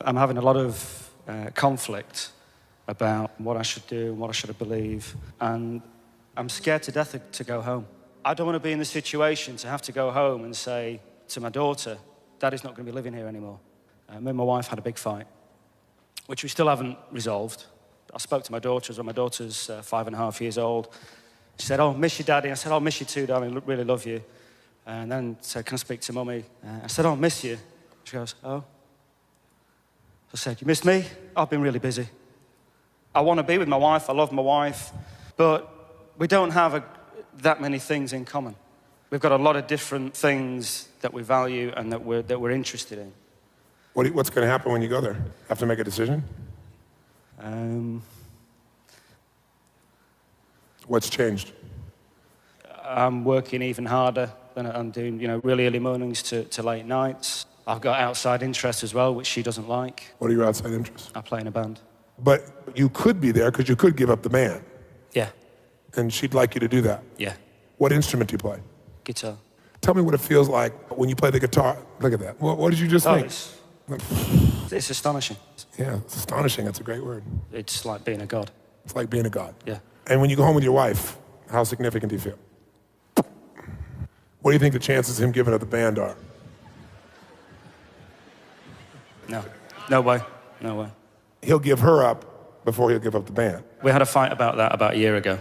I'm having a lot of conflict about what I should do and what I should believe, and I'm scared to death to go home. I don't want to be in the situation to have to go home and say to my daughter, Daddy's not going to be living here anymore. Me and my wife had a big fight, which we still haven't resolved. I spoke to my daughter as well. My daughter's 5.5 years old. She said, "Oh, miss you, Daddy." I said, "Oh, miss you too, darling. Really love you." And then said, "Can I speak to Mummy?" I said, "Oh, miss you." She goes, "Oh." I said, "You miss me?" "I've been really busy. I want to be with my wife. I love my wife. But we don't have that many things in common. We've got a lot of different things that we value and that we're interested in." What's going to happen when you go there? Have to make a decision? What's changed? I'm working even harder than I'm doing, really early mornings to late nights. I've got outside interests as well, which she doesn't like. What are your outside interests? I play in a band. But you could be there because you could give up the band. Yeah. And she'd like you to do that. Yeah. What instrument do you play? Guitar. Tell me what it feels like when you play the guitar. Look at that. What did you just think? It's astonishing. Yeah, it's astonishing. That's a great word. It's like being a god. It's like being a god. Yeah. And when you go home with your wife, how significant do you feel? What do you think the chances of him giving up the band are? No way. No way. He'll give her up before he'll give up the band. We had a fight about that about a year ago.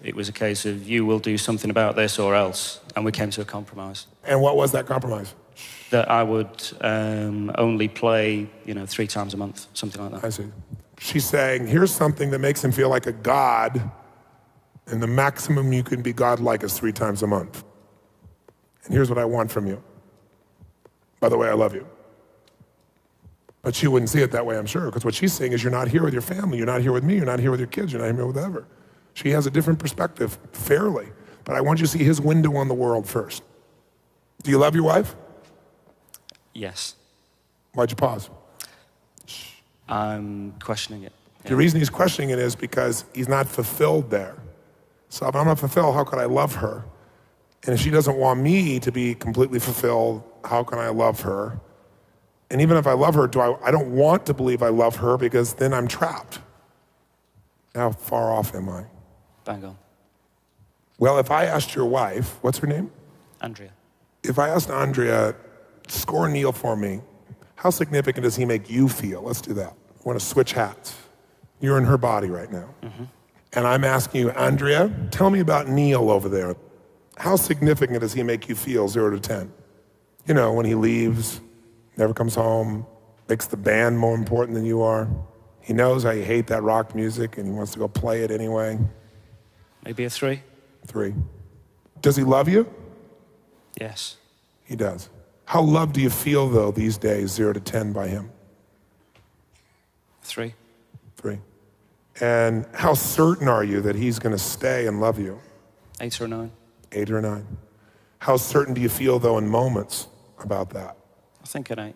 It was a case of you will do something about this or else, and we came to a compromise. And what was that compromise? That I would only play, 3 times a month, something like that. I see. She's saying, here's something that makes him feel like a god, and the maximum you can be godlike is 3 times a month. And here's what I want from you. By the way, I love you. But she wouldn't see it that way, I'm sure, because what she's saying is you're not here with your family, you're not here with me, you're not here with your kids, you're not here with whatever. She has a different perspective, fairly. But I want you to see his window on the world first. Do you love your wife? Yes. Why'd you pause? I'm questioning it. Yeah. The reason he's questioning it is because he's not fulfilled there. So if I'm not fulfilled, how could I love her? And if she doesn't want me to be completely fulfilled, how can I love her? And even if I love her, I don't want to believe I love her because then I'm trapped. How far off am I? Bang on. Well, if I asked your wife, what's her name? Andrea. If I asked Andrea, score Neil for me, how significant does he make you feel? Let's do that. I want to switch hats. You're in her body right now. Mm-hmm. And I'm asking you, Andrea, tell me about Neil over there. How significant does he make you feel, 0 to 10? When he leaves, never comes home, makes the band more important than you are. He knows how you hate that rock music and he wants to go play it anyway. Maybe a 3. 3. Does he love you? Yes. He does. How loved do you feel, though, these days, 0 to 10 by him? 3. 3. And how certain are you that he's going to stay and love you? 8 or 9. 8 or 9. How certain do you feel, though, in moments about that? I think an 8.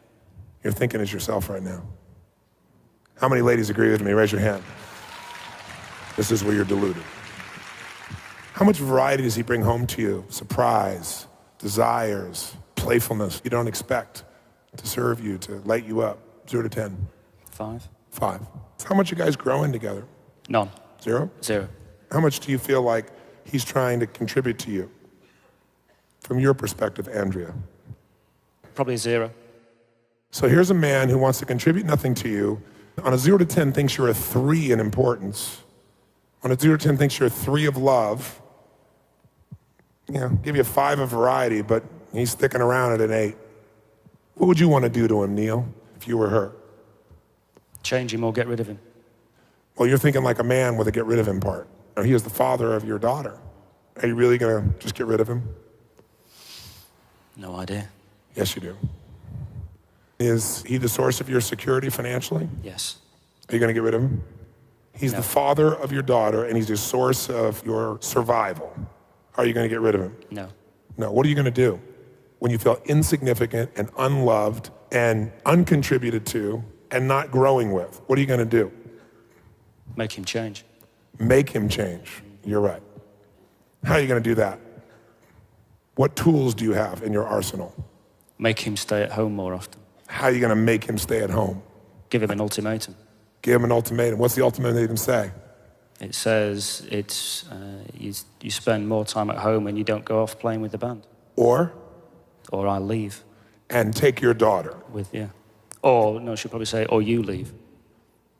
You're thinking as yourself right now. How many ladies agree with me? Raise your hand. This is where you're deluded. How much variety does he bring home to you? Surprise, desires, playfulness you don't expect to serve you, to light you up. 0 to 10. 5. 5. How much you guys growing together? None. 0? 0. How much do you feel like he's trying to contribute to you? From your perspective, Andrea. Probably 0. So here's a man who wants to contribute nothing to you. On a 0 to 10 thinks you're a 3 in importance. On a 0 to 10 thinks you're a 3 of love. Give you a 5 of variety, but he's sticking around at an 8. What would you want to do to him, Neil, if you were her? Change him or get rid of him. Well, you're thinking like a man with a get rid of him part. He is the father of your daughter. Are you really going to just get rid of him? No idea. Yes, you do. Is he the source of your security financially? Yes. Are you going to get rid of him? He's the father of your daughter, and he's the source of your survival. Are you going to get rid of him? No. No. What are you going to do when you feel insignificant and unloved and uncontributed to and not growing with? What are you going to do? Make him change. Make him change. You're right. How are you going to do that? What tools do you have in your arsenal? Make him stay at home more often. How are you going to make him stay at home? give him an ultimatum. Give him an ultimatum. What's the ultimatum say? It says you spend more time at home and you don't go off playing with the band. Or I leave. And take your daughter. Yeah. Or, no, she'll probably say, or you leave.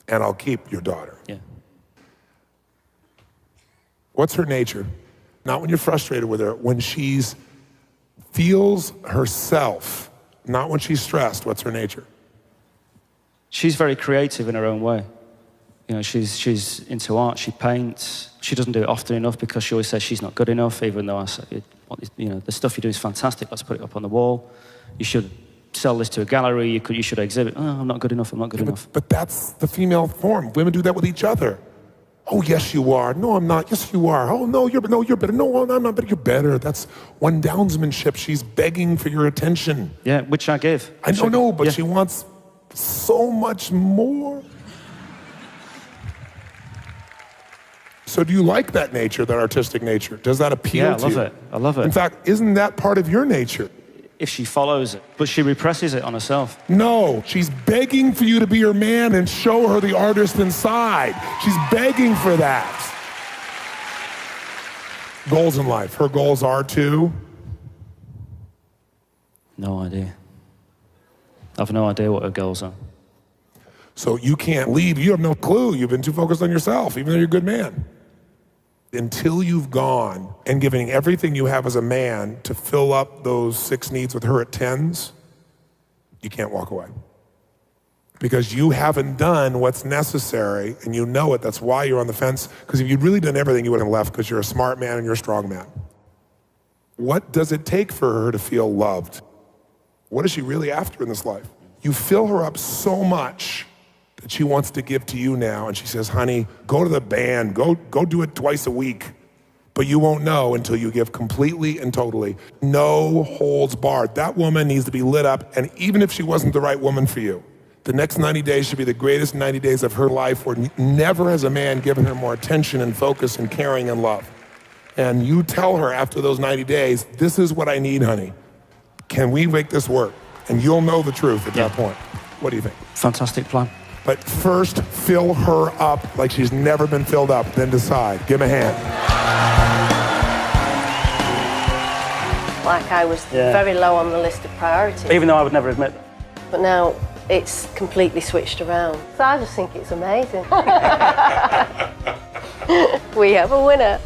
And I'll keep your daughter. Yeah. What's her nature? Not when you're frustrated with her, when she's feels herself, not when she's stressed. What's her nature? She's very creative in her own way. You know, she's into art, she paints. She doesn't do it often enough because she always says she's not good enough, even though I say, you know, the stuff you do is fantastic, let's put it up on the wall. You should sell this to a gallery, you should exhibit. Oh, I'm not good enough, I'm not good enough. But that's the female form. Women do that with each other. Oh, yes, you are. No, I'm not. Yes, you are. Oh, no, you're better. No, I'm not better. You're better. That's one downsmanship. She's begging for your attention. Yeah, which I give. I don't know, but she wants so much more. So do you like that nature, that artistic nature? Does that appeal to you? Yeah, I love it. I love it. In fact, isn't that part of your nature? If she follows it, but she represses it on herself. No, she's begging for you to be her man and show her the artist inside. She's begging for that. Goals in life. Her goals are to? No idea. I've no idea what her goals are. So you can't leave. You have no clue. You've been too focused on yourself, even though you're a good man. Until you've gone and given everything you have as a man to fill up those 6 needs with her at 10s, you can't walk away. Because you haven't done what's necessary, and you know it. That's why you're on the fence. Because if you'd really done everything, you would have left, because you're a smart man and you're a strong man. What does it take for her to feel loved? What is she really after in this life? You fill her up so much that she wants to give to you now, and she says, honey, go to the band, go do it twice a week. But you won't know until you give completely and totally. No holds barred. That woman needs to be lit up, and even if she wasn't the right woman for you, the next 90 days should be the greatest 90 days of her life, where never has a man given her more attention and focus and caring and love. And you tell her after those 90 days, this is what I need, honey. Can we make this work? And you'll know the truth at that point. What do you think? Fantastic plan. But first, fill her up like she's never been filled up, then decide. Give him a hand. Like I was very low on the list of priorities. Even though I would never admit that. But now it's completely switched around. So I just think it's amazing. We have a winner.